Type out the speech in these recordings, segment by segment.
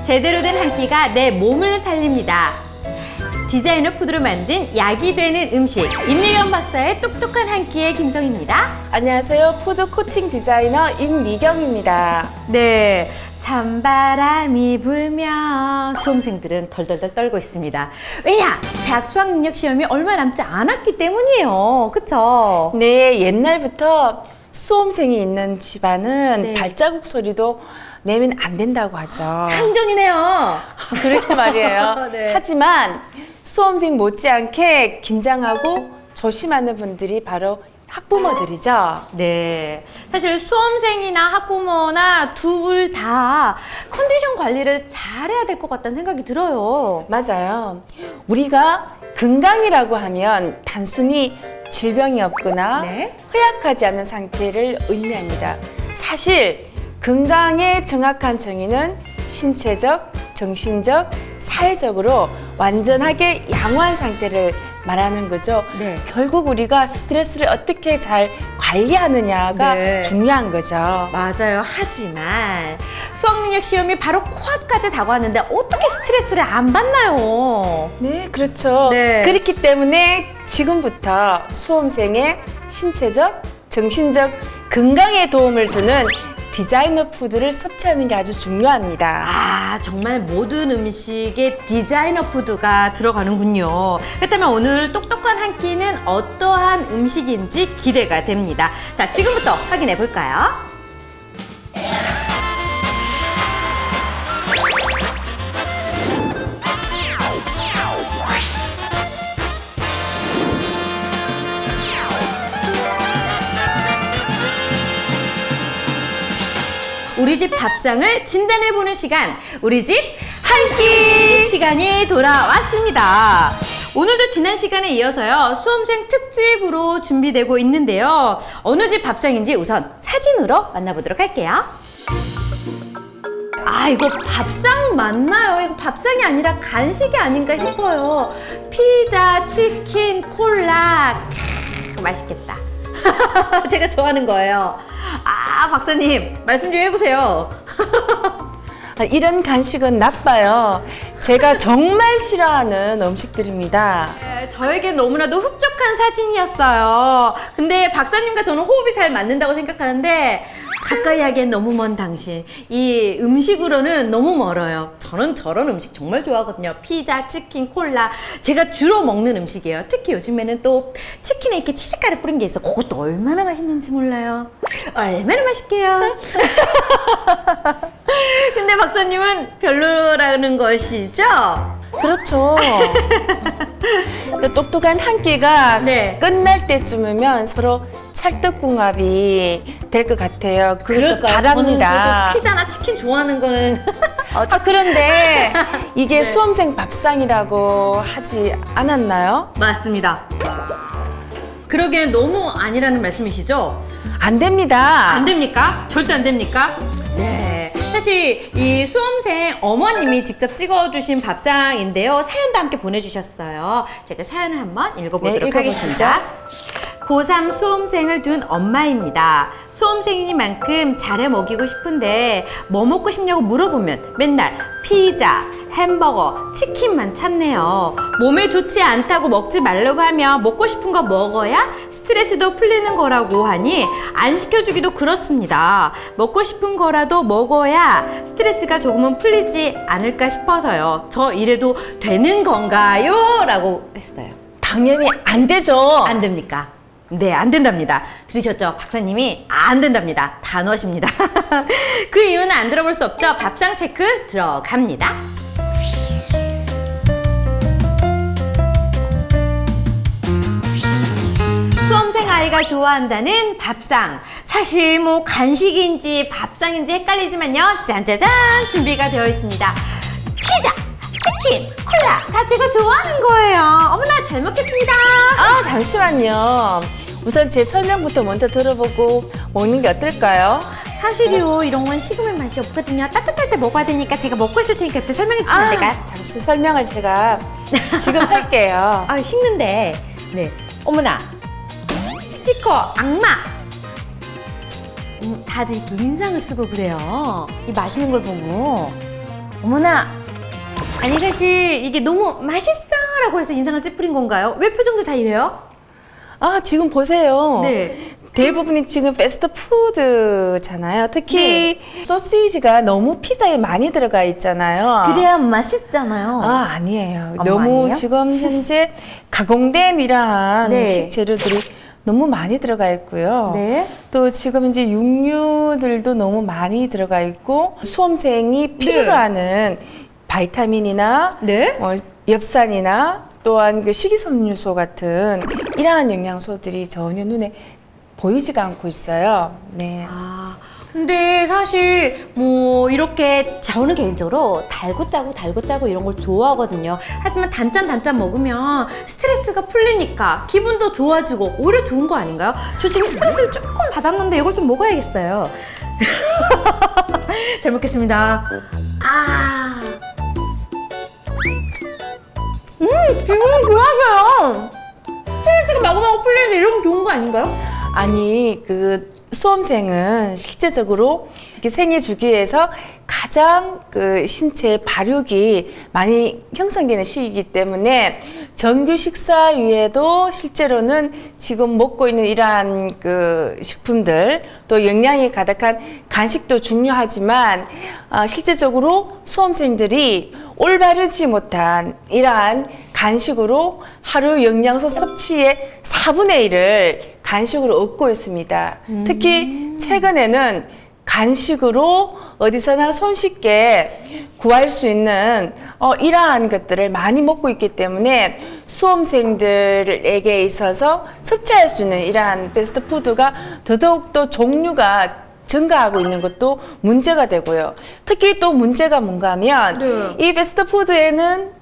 제대로 된 한 끼가 내 몸을 살립니다. 디자이너 푸드로 만든 약이 되는 음식. 임미경 박사의 똑똑한 한 끼의 김성희입니다. 안녕하세요. 푸드 코칭 디자이너 임미경입니다. 네, 찬바람이 불며 수험생들은 덜덜덜 떨고 있습니다. 왜냐? 대학 수학능력 시험이 얼마 남지 않았기 때문이에요. 그쵸? 네, 옛날부터 수험생이 있는 집안은 네. 발자국 소리도 내면 안 된다고 하죠. 상전이네요. 그렇게 말이에요. 네. 하지만 수험생 못지않게 긴장하고 조심하는 분들이 바로 학부모들이죠. 네, 사실 수험생이나 학부모나 둘 다 컨디션 관리를 잘해야 될 것 같다는 생각이 들어요. 맞아요. 우리가 건강이라고 하면 단순히 질병이 없거나 네. 허약하지 않은 상태를 의미합니다. 사실 건강의 정확한 정의는 신체적, 정신적, 사회적으로 완전하게 양호한 상태를 말하는 거죠. 네. 결국 우리가 스트레스를 어떻게 잘 관리하느냐가 네. 중요한 거죠. 맞아요. 하지만 수학능력 시험이 바로 코앞까지 다가왔는데 어떻게 스트레스를 안 받나요? 네, 그렇죠. 네. 그렇기 때문에 지금부터 수험생의 신체적, 정신적 건강에 도움을 주는 디자이너 푸드를 섭취하는 게 아주 중요합니다. 아, 정말 모든 음식에 디자이너 푸드가 들어가는군요. 그렇다면 오늘 똑똑한 한 끼는 어떠한 음식인지 기대가 됩니다. 자, 지금부터 확인해 볼까요? 우리 집 밥상을 진단해보는 시간, 우리 집 한 끼 시간이 돌아왔습니다. 오늘도 지난 시간에 이어서요, 수험생 특집으로 준비되고 있는데요. 어느 집 밥상인지 우선 사진으로 만나보도록 할게요. 아, 이거 밥상 맞나요? 이거 밥상이 아니라 간식이 아닌가 싶어요. 피자, 치킨, 콜라. 맛있겠다. 제가 좋아하는 거예요. 아, 박사님, 말씀 좀 해보세요. 이런 간식은 나빠요. 제가 정말 싫어하는 음식들입니다. 네, 저에게 너무나도 흡족한 사진이었어요. 근데 박사님과 저는 호흡이 잘 맞는다고 생각하는데 가까이 하기엔 너무 먼 당신. 이 음식으로는 너무 멀어요. 저는 저런 음식 정말 좋아하거든요. 피자, 치킨, 콜라. 제가 주로 먹는 음식이에요. 특히 요즘에는 또 치킨에 이렇게 치즈가루 뿌린 게 있어. 그것도 얼마나 맛있는지 몰라요. 얼마나 맛있게요. 근데 박사님은 별로라는 것이죠? 그렇죠. 그 똑똑한 한 끼가 네. 끝날 때쯤이면 서로 찰떡궁합이 될 것 같아요. 그것도 그럴까요? 바랍니다. 저는 그래도 피자나 치킨 좋아하는 거는 그런데 이게 네. 수험생 밥상이라고 하지 않았나요? 맞습니다. 그러기엔 너무 아니라는 말씀이시죠? 안 됩니다. 안 됩니까? 절대 안 됩니까? 네. 사실 이 수험생 어머님이 직접 찍어주신 밥상인데요. 사연도 함께 보내주셨어요. 제가 사연을 한번 읽어보도록 네, 하겠습니다. 고3 수험생을 둔 엄마입니다. 수험생이니만큼 잘해 먹이고 싶은데 뭐 먹고 싶냐고 물어보면 맨날 피자, 햄버거, 치킨만 찾네요. 몸에 좋지 않다고 먹지 말라고 하면 먹고 싶은 거 먹어야 스트레스도 풀리는 거라고 하니 안 시켜주기도 그렇습니다. 먹고 싶은 거라도 먹어야 스트레스가 조금은 풀리지 않을까 싶어서요. 저 이래도 되는 건가요? 라고 했어요. 당연히 안 되죠. 안 됩니까? 네, 안 된답니다. 들으셨죠? 박사님이 안 된답니다. 단호하십니다. 그 이유는 안 들어볼 수 없죠? 밥상 체크 들어갑니다. 수험생 아이가 좋아한다는 밥상. 사실 뭐 간식인지 밥상인지 헷갈리지만요. 짠짜잔! 준비가 되어 있습니다. 피자, 치킨, 콜라 다 제가 좋아하는 거예요. 어머나 잘 먹겠습니다. 잠시만요. 우선 제 설명부터 먼저 들어보고 먹는 게 어떨까요? 사실요, 이런 건 식으면 맛이 없거든요. 따뜻할 때 먹어야 되니까 제가 먹고 있을 테니까 옆에 설명해 주시면 안 될까요? 잠시 설명을 제가 지금 할게요. 식는데. 네. 어머나. 스티커 악마. 다들 이렇게 인상을 쓰고 그래요. 이 맛있는 걸 보고. 어머나. 아니 사실 이게 너무 맛있어라고 해서 인상을 찌푸린 건가요? 왜 표정들 다 이래요? 아, 지금 보세요. 네. 대부분이 지금 패스트푸드잖아요. 특히 소시지가 너무 피자에 많이 들어가 있잖아요. 그래야 맛있잖아요. 아, 아니에요. 너무 아니에요? 지금 현재 가공된 이러한 네. 식재료들이 너무 많이 들어가 있고요. 네. 또 지금 이제 육류들도 너무 많이 들어가 있고 수험생이 필요로 하는 바이타민이나 네. 엽산이나 또한 그 식이섬유소 같은 이러한 영양소들이 전혀 눈에 보이지가 않고 있어요. 네. 아, 근데 사실 뭐 이렇게 저는 개인적으로 달고 짜고 이런 걸 좋아하거든요. 하지만 단짠 먹으면 스트레스가 풀리니까 기분도 좋아지고 오히려 좋은 거 아닌가요? 저 지금 스트레스를 조금 받았는데 이걸 좀 먹어야겠어요. 잘 먹겠습니다. 아, 기분이 좋아져요. 스트레스가 마구마구 풀리는데 이러면 좋은 거 아닌가요? 아니, 그 수험생은 실제적으로 이렇게 생애 주기에서 가장 그 신체 발육이 많이 형성되는 시기이기 때문에 정규 식사 위에도 실제로는 지금 먹고 있는 이러한 그 식품들 또 영양이 가득한 간식도 중요하지만 실제적으로 수험생들이 올바르지 못한 이러한 간식으로 하루 영양소 섭취의 4분의 1을 간식으로 얻고 있습니다. 특히 최근에는 간식으로 어디서나 손쉽게 구할 수 있는 이러한 것들을 많이 먹고 있기 때문에 수험생들에게 있어서 섭취할 수 있는 이러한 패스트푸드가 더더욱더 종류가 증가하고 있는 것도 문제가 되고요. 특히 또 문제가 뭔가 하면 이 패스트푸드에는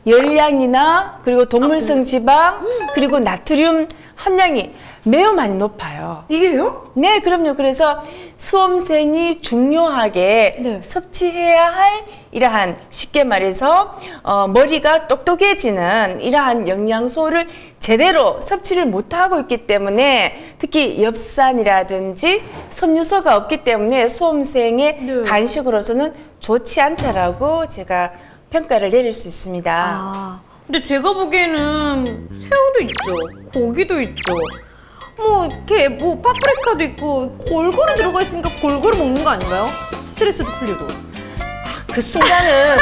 열량이나 그리고 동물성 지방 그리고 나트륨 함량이 매우 많이 높아요. 이게요? 네, 그럼요. 그래서 수험생이 중요하게 섭취해야 할 이러한 쉽게 말해서 머리가 똑똑해지는 이러한 영양소를 제대로 섭취를 못하고 있기 때문에 특히 엽산이라든지 섬유소가 없기 때문에 수험생의 간식으로서는 좋지 않다라고 제가 평가를 내릴 수 있습니다. 아, 근데 제가 보기에는 새우도 있죠, 고기도 있죠. 뭐 이렇게 뭐 파프리카도 있고 골고루 들어가 있으니까 골고루 먹는 거 아닌가요? 스트레스도 풀리고. 그 순간은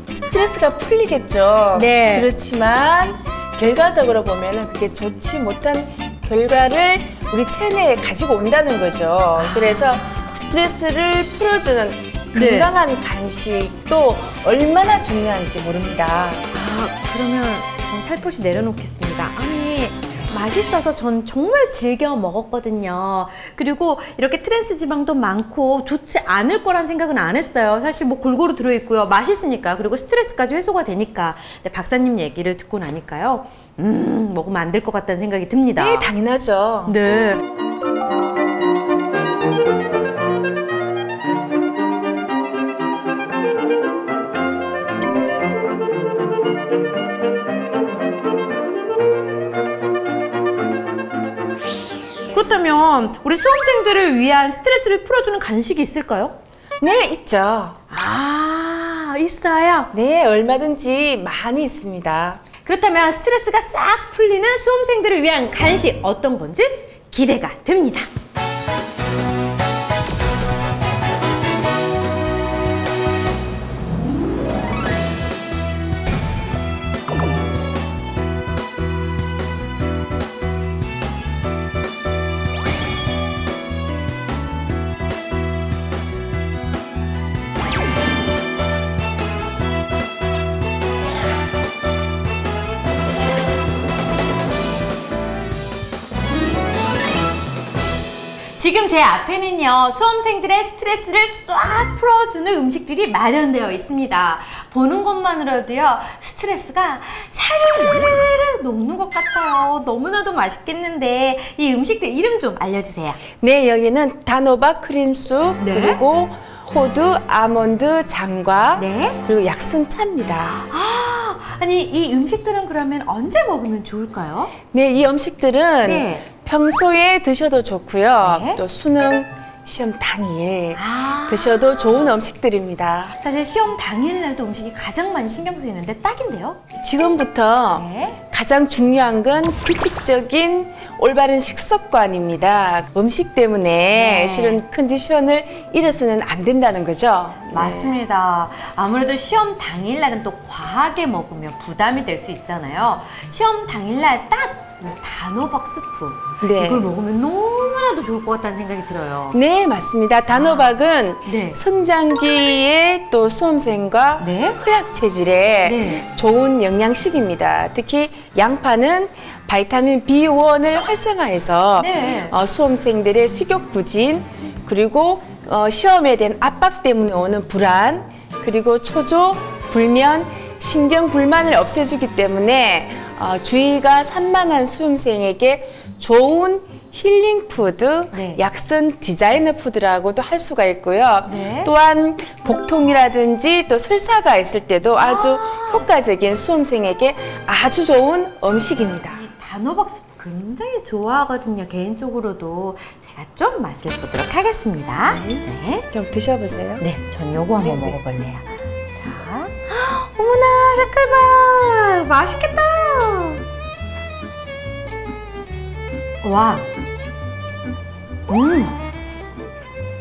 스트레스가 풀리겠죠. 네. 그렇지만 결과적으로 보면은 그게 좋지 못한 결과를 우리 체내에 가지고 온다는 거죠. 그래서 스트레스를 풀어주는 건강한 간식도 얼마나 중요한지 모릅니다. 아, 그러면 전 살포시 내려놓겠습니다. 아니, 맛있어서 전 정말 즐겨 먹었거든요. 그리고 이렇게 트랜스 지방도 많고 좋지 않을 거란 생각은 안 했어요. 사실 뭐 골고루 들어있고요. 맛있으니까. 그리고 스트레스까지 해소가 되니까. 근데 박사님 얘기를 듣고 나니까요. 먹으면 안 될 것 같다는 생각이 듭니다. 네, 당연하죠. 네. 그렇다면 우리 수험생들을 위한 스트레스를 풀어주는 간식이 있을까요? 네, 있죠. 아, 있어요? 네, 얼마든지 많이 있습니다. 그렇다면 스트레스가 싹 풀리는 수험생들을 위한 간식 어떤 건지 기대가 됩니다. 지금 제 앞에는요, 수험생들의 스트레스를 싹 풀어주는 음식들이 마련되어 있습니다. 보는 것만으로도요, 스트레스가 사르르르르 녹는 것 같아요. 너무나도 맛있겠는데 이 음식들 이름 좀 알려주세요. 네, 여기는 단호박 크림쑥, 네. 그리고 호두, 아몬드, 장과, 네. 그리고 약순차입니다. 아, 아니 이 음식들은 그러면 언제 먹으면 좋을까요? 네, 이 음식들은 네. 평소에 드셔도 좋고요. 네. 또 수능 시험 당일 아. 드셔도 좋은 음식들입니다. 사실 시험 당일날도 음식이 가장 많이 신경 쓰이는데 딱인데요? 지금부터 네. 가장 중요한 건 규칙적인 올바른 식습관입니다. 음식 때문에 네. 실은 컨디션을 잃어서는 안 된다는 거죠. 맞습니다. 아무래도 시험 당일날은 또 과하게 먹으면 부담이 될 수 있잖아요. 시험 당일날 딱 단호박 스프 네. 이걸 먹으면 너무나도 좋을 것 같다는 생각이 들어요. 네, 맞습니다. 단호박은 네. 성장기의 또 수험생과 네. 허약 체질에 네. 좋은 영양식입니다. 특히 양파는 바이타민 B1을 활성화해서 네. 수험생들의 식욕 부진, 그리고 시험에 대한 압박 때문에 오는 불안, 그리고 초조, 불면, 신경 불만을 없애주기 때문에 주의가 산만한 수험생에게 좋은 힐링 푸드, 네. 약선 디자이너 푸드라고도 할 수가 있고요. 네. 또한 복통이라든지 또 설사가 있을 때도 아주 효과적인 수험생에게 아주 좋은 음식입니다. 이 단호박 스프 굉장히 좋아하거든요. 개인적으로도 제가 좀 맛을 보도록 하겠습니다. 네. 그럼 드셔보세요. 네, 전 요거 한번 네, 네. 먹어볼래요. 자, 어머나 색깔 봐, 맛있겠다. 와,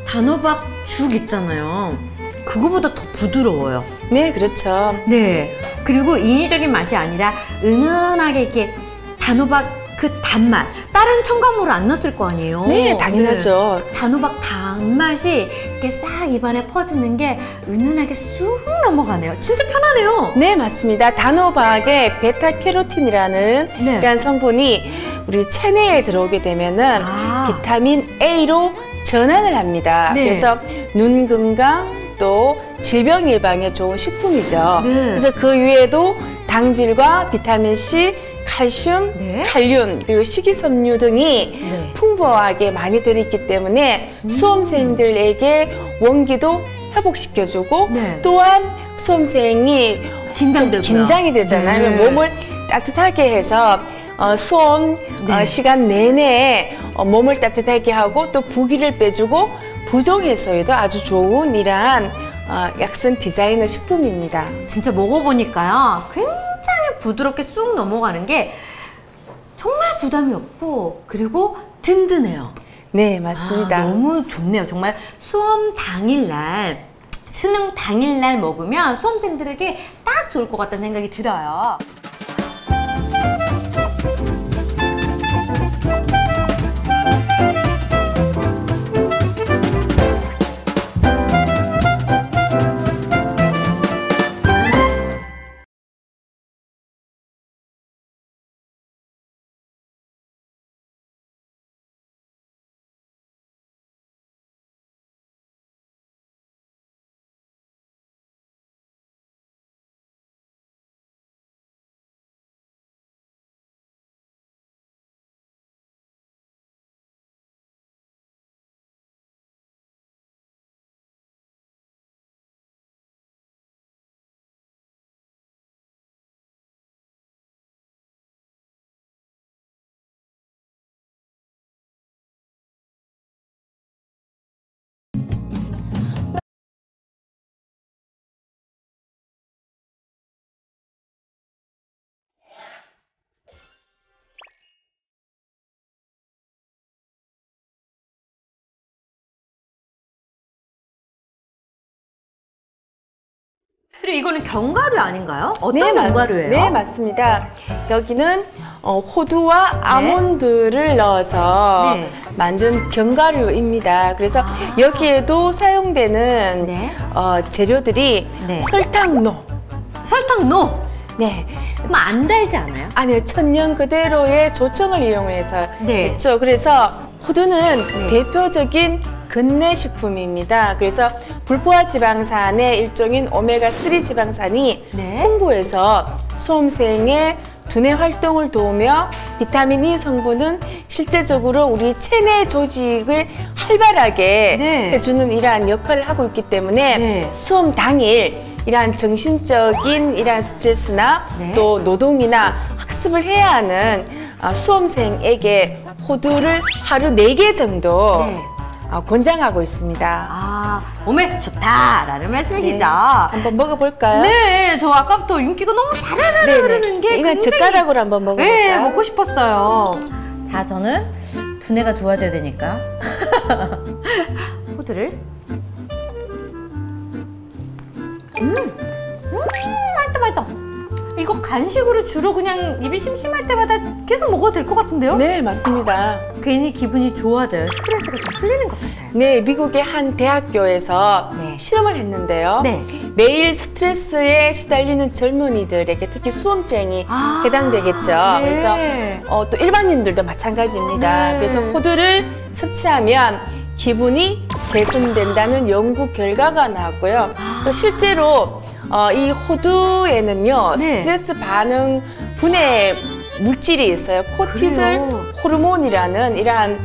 단호박 죽 있잖아요. 그거보다 더 부드러워요. 네, 그렇죠. 네, 그리고 인위적인 맛이 아니라 은은하게 이렇게 단호박 그 단맛, 다른 첨가물을 안 넣었을 거 아니에요. 네, 당연하죠. 네. 단호박 단맛이 이렇게 싹 입안에 퍼지는 게 은은하게 쑥 넘어가네요. 진짜 편하네요. 네, 맞습니다. 단호박에 베타캐로틴이라는 네. 이런 성분이 우리 체내에 들어오게 되면은 비타민 A로 전환을 합니다. 네. 그래서 눈 건강 또 질병 예방에 좋은 식품이죠. 네. 그래서 그 외에도 당질과 비타민 C, 칼슘, 네. 칼륨, 그리고 식이섬유 등이 네. 풍부하게 많이 들어있기 때문에 수험생들에게 원기도 회복시켜주고 네. 또한 수험생이 긴장되고요. 긴장이 되잖아요. 네. 몸을 따뜻하게 해서 수험 네. 시간 내내 몸을 따뜻하게 하고 또 부기를 빼주고 부종해서에도 아주 좋은 이러한 약선 디자이너 식품입니다. 진짜 먹어보니까요. 굉장히 부드럽게 쑥 넘어가는 게 정말 부담이 없고 그리고 든든해요. 네, 맞습니다. 너무 좋네요. 정말 수험 당일날, 수능 당일날 먹으면 수험생들에게 딱 좋을 것 같다는 생각이 들어요. 그리고 이거는 견과류 아닌가요? 어떤 견과류예요? 네, 맞습니다. 여기는 호두와 아몬드를 넣어서 네. 만든 견과류입니다. 그래서 여기에도 사용되는 네. 재료들이 네. 설탕, 설탕 노! 네. 그럼 안 달지 않아요? 아니요, 천년 그대로의 조청을 이용해서 네. 했죠. 그래서 호두는 네. 대표적인 근내식품입니다. 그래서 불포화 지방산의 일종인 오메가3 지방산이 네. 풍부해서 수험생의 두뇌 활동을 도우며 비타민 E 성분은 실제적으로 우리 체내 조직을 활발하게 네. 해주는 이러한 역할을 하고 있기 때문에 네. 수험 당일 이러한 정신적인 이러한 스트레스나 네. 또 노동이나 학습을 해야 하는 수험생에게 호두를 하루 4개 정도 네. 권장하고 있습니다. 아, 몸에 좋다라는 말씀이시죠? 네. 한번 먹어볼까요? 네, 저 아까부터 윤기가 너무 자라라라 흐르는 게 이건 굉장히 젓가락으로 한번 먹어볼까요? 네, 먹고 싶었어요. 자, 저는 두뇌가 좋아져야 되니까 호두를 맛있다, 맛있다. 이거 간식으로 주로 그냥 입이 심심할 때마다 계속 먹어도 될 것 같은데요? 네, 맞습니다. 괜히 기분이 좋아져요. 스트레스가 좀 풀리는 것 같아요. 네, 미국의 한 대학교에서 네. 실험을 했는데요. 네. 매일 스트레스에 시달리는 젊은이들에게 특히 수험생이 아, 해당되겠죠. 네. 그래서 또 일반인들도 마찬가지입니다. 네. 그래서 호두를 섭취하면 기분이 개선된다는 연구 결과가 나왔고요. 또 실제로 이 호두에는요, 네. 스트레스 반응 분해 물질이 있어요. 코티졸 그래요? 호르몬이라는 이러한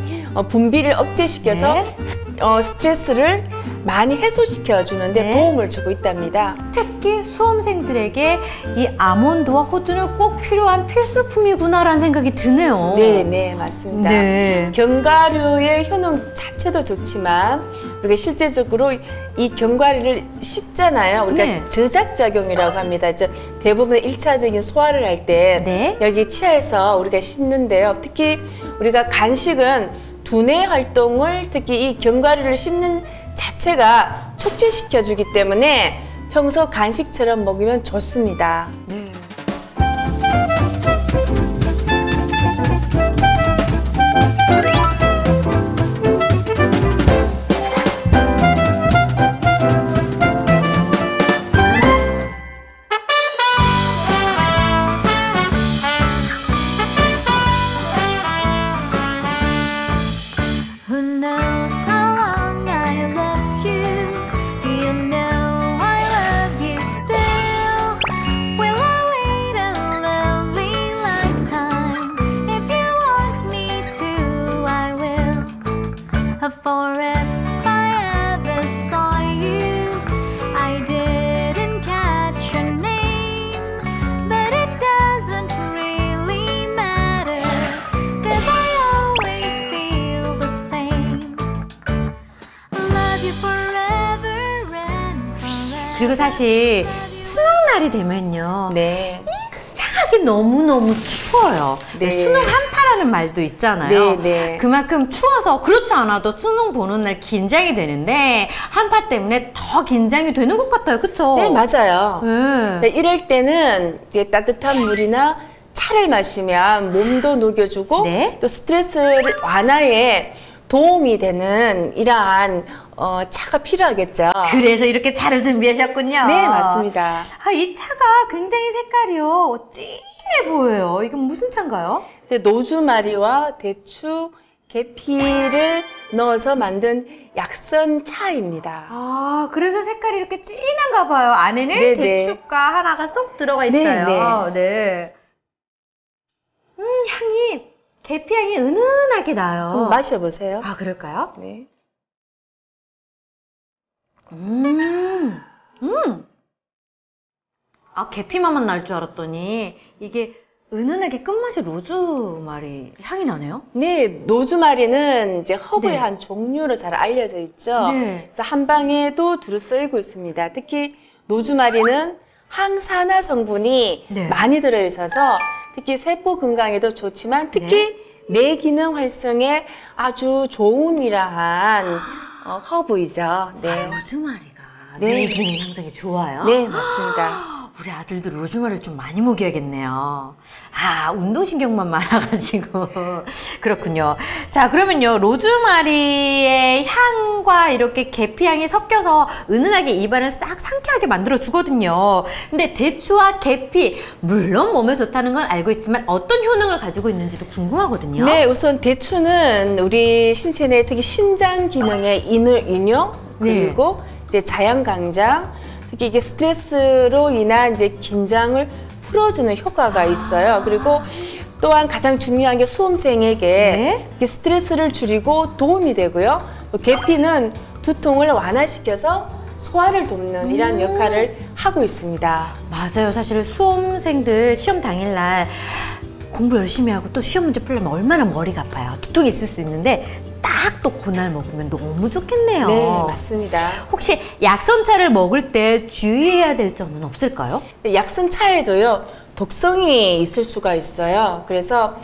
분비를 억제시켜서 네. 스트레스를 많이 해소시켜 주는데 네. 도움을 주고 있답니다. 특히 수험생들에게 이 아몬드와 호두는 꼭 필요한 필수품이구나라는 생각이 드네요. 네, 네, 맞습니다. 네. 견과류의 효능 자체도 좋지만 우리가 실제적으로 이 견과류를 씹잖아요. 우리가 네. 저작작용이라고 합니다. 대부분 1차적인 소화를 할 때 네. 여기 치아에서 우리가 씹는데요. 특히 우리가 간식은 두뇌 활동을 특히 이 견과류를 씹는 자체가 촉진시켜 주기 때문에 평소 간식처럼 먹으면 좋습니다. 네. Who knows how long I loved you? Do you know I love you still? Will I wait a lonely lifetime? If you want me to, I will. For if I ever saw you, I didn't catch your name, but it doesn't really matter, 'cause I always feel the same. Love you forever and forever. 그리고 사실 수능 날이 되면요. 네. 이상하게 너무너무 추워요. 네. 수능 한파라는 말도 있잖아요. 네, 네. 그만큼 추워서 그렇지 않아도 수능 보는 날 긴장이 되는데 한파 때문에 더 긴장이 되는 것 같아요. 그쵸? 네, 맞아요. 네. 네, 이럴 때는 이제 따뜻한 물이나 차를 마시면 몸도 녹여주고 네. 또 스트레스를 완화에 도움이 되는 이러한 차가 필요하겠죠. 그래서 이렇게 차를 준비하셨군요. 네, 맞습니다. 아, 이 차가 굉장히 색깔이요. 진해 보여요. 이건 무슨 차인가요? 네, 노주마리와 대추, 계피를 넣어서 만든 약선 차입니다. 아, 그래서 색깔이 이렇게 진한가 봐요. 안에는 네네. 대추가 하나가 쏙 들어가 있어요. 네. 향이, 계피 향이 은은하게 나요. 한번 마셔보세요. 아, 그럴까요? 네. 아, 계피 맛만 날 줄 알았더니 이게 은은하게 끝맛이 로즈마리 향이 나네요. 네, 노주마리는 이제 허브의 네. 한 종류로 잘 알려져 있죠. 네. 그래서 한방에도 두루 쓰이고 있습니다. 특히 노주마리는 항산화 성분이 네. 많이 들어있어서 특히 세포 건강에도 좋지만 특히 뇌 기능 활성에 아주 좋은 이러한 허브이죠. 네. 아, 로즈마리가 네. 뇌 기능 향상에 좋아요? 네, 맞습니다. 우리 아들도 로즈마리를 좀 많이 먹여야겠네요. 아, 운동신경만 많아가지고. 그렇군요. 자, 그러면요. 로즈마리의 향과 이렇게 계피향이 섞여서 은은하게 입안을 싹 상쾌하게 만들어주거든요. 근데 대추와 계피, 물론 몸에 좋다는 건 알고 있지만 어떤 효능을 가지고 있는지도 궁금하거든요. 네, 우선 대추는 우리 신체 내 특히 신장 기능의 인용 그리고 이제 자양 강장, 특히 이게 스트레스로 인한 이제 긴장을 풀어주는 효과가 있어요. 그리고 또한 가장 중요한 게 수험생에게 이 스트레스를 줄이고 도움이 되고요. 또 계피는 두통을 완화시켜서 소화를 돕는 이러한 역할을 하고 있습니다. 맞아요. 사실 수험생들 시험 당일날 공부 열심히 하고 또 시험 문제 풀려면 얼마나 머리가 아파요. 두통이 있을 수 있는데 딱 딱 또 그날 먹으면 너무 좋겠네요. 네, 맞습니다. 혹시 약선차를 먹을 때 주의해야 될 점은 없을까요? 약선차에도요, 독성이 있을 수가 있어요. 그래서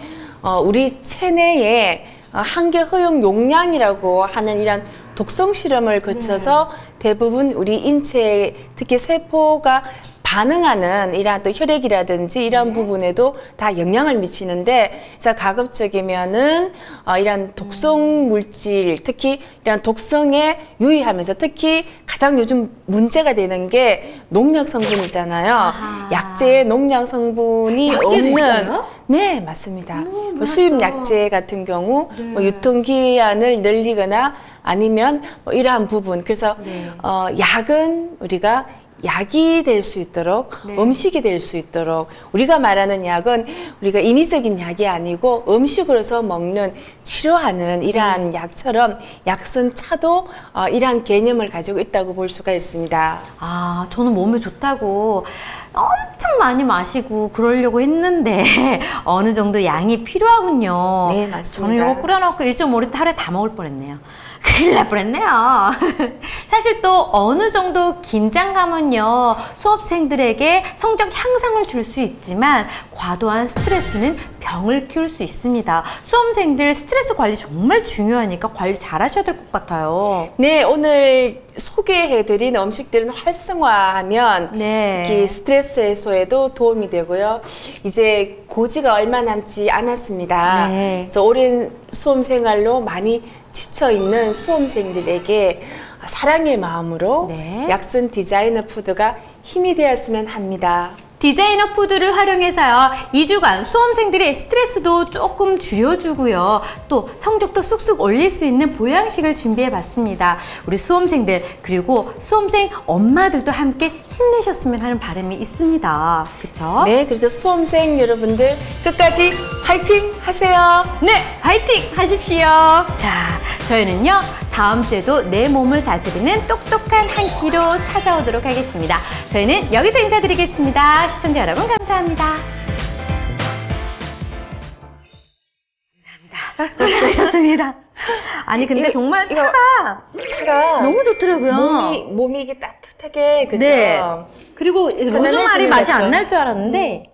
우리 체내에 한계 허용 용량이라고 하는 이런 독성 실험을 거쳐서 대부분 우리 인체에 특히 세포가 반응하는 이러한 또 혈액이라든지 이런 부분에도 다 영향을 미치는데, 그래서 가급적이면은 이런 독성 물질, 특히 이런 독성에 유의하면서, 특히 가장 요즘 문제가 되는 게 농약 성분이잖아요. 아하. 약재에 농약 성분이 약재도 없는, 있어요? 네, 맞습니다. 몰랐어요. 수입 약재 같은 경우 유통기한을 늘리거나 아니면 이러한 부분, 그래서 약은 우리가 약이 될 수 있도록, 음식이 될 수 있도록, 우리가 말하는 약은 우리가 인위적인 약이 아니고 음식으로서 먹는, 치료하는 이러한 약처럼 약선차도 이러한 개념을 가지고 있다고 볼 수가 있습니다. 아, 저는 몸에 좋다고 엄청 많이 마시고 그러려고 했는데 어느 정도 양이 필요하군요. 네, 맞습니다. 저는 이거 끓여놓고 1.5리터 하루에 다 먹을 뻔했네요. 큰일 날 뻔했네요. 사실 또 어느 정도 긴장감은요, 수험생들에게 성적 향상을 줄 수 있지만 과도한 스트레스는 병을 키울 수 있습니다. 수험생들 스트레스 관리 정말 중요하니까 관리 잘 하셔야 될 것 같아요. 네, 오늘 소개해드린 음식들은 활성화하면 특히 스트레스 해소에도 도움이 되고요. 이제 고지가 얼마 남지 않았습니다. 그래서 오랜 수험 생활로 많이 지쳐있는 수험생들에게 사랑의 마음으로 약선 디자이너 푸드가 힘이 되었으면 합니다. 디자이너 푸드를 활용해서요, 2주간 수험생들의 스트레스도 조금 줄여주고요, 또 성적도 쑥쑥 올릴 수 있는 보양식을 준비해봤습니다. 우리 수험생들 그리고 수험생 엄마들도 함께 힘내셨으면 하는 바람이 있습니다. 그쵸? 네, 그래서 수험생 여러분들 끝까지 화이팅 하세요. 네, 화이팅 하십시오. 자, 저희는요, 다음 주에도 내 몸을 다스리는 똑똑한 한 끼로 찾아오도록 하겠습니다. 저희는 여기서 인사드리겠습니다. 시청자 여러분 감사합니다. 감사합니다. 고생하셨습니다. 아니 근데 정말 차가 너무 좋더라고요. 몸이 이게 따뜻하게, 그죠? 네. 그리고 로즈마리 맛이 안 날 줄 알았는데